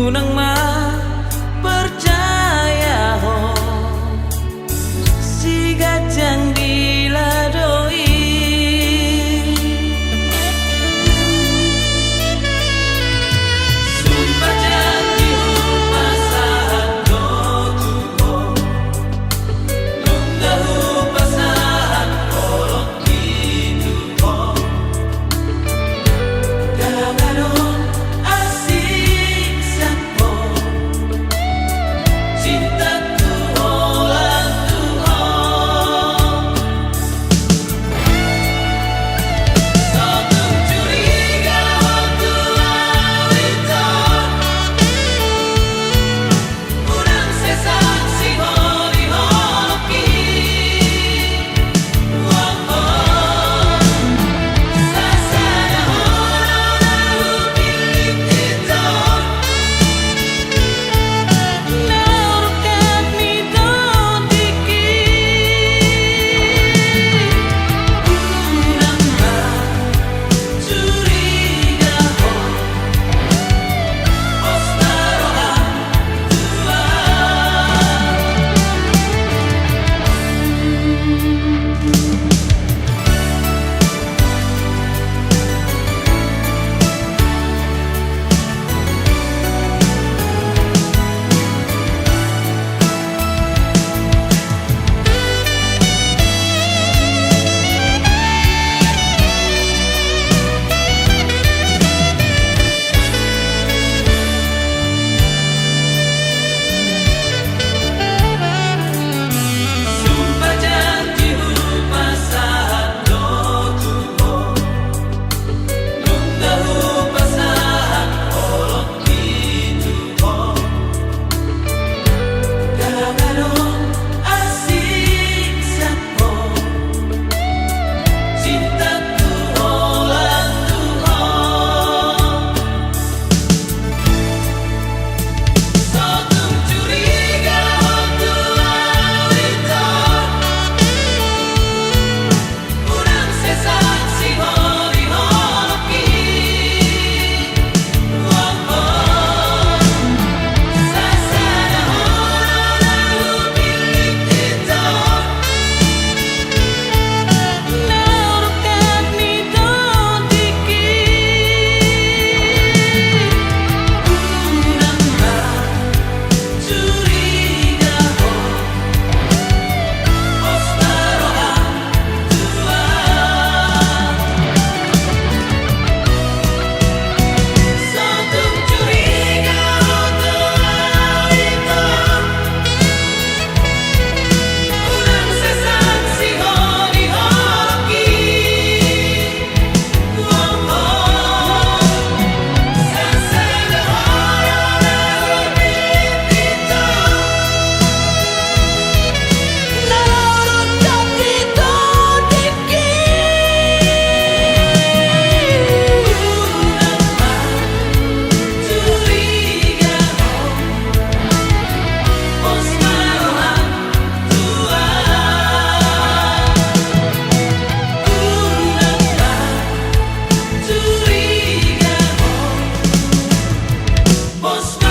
nang percaya ho si gajang diladoi sumpah janji pasahan do tuho nunggahu pasahan kolok itu ho gagaron asik sapo cintaku olan tuho sotung curiga waktu awito urang sesak si holi holoki sasana holo bilik itu naurkat mito diki urang curiga ho postarohan tua sumpah janji pasahan do tuho nunggahu pasahan kolok itu ho gagaron asik sapo cintaku olan tuho sotung curiga waktu awito urang sesak si holi holoki sasana holo bilik itu naurkat mito diki urang curiga ho postarohan tua sotung curiga waktu awito urang sesak si holi holoki sasana holo bilik itu naurkat mito diki urang curiga ho postarohan tua urang curiga ho postarohan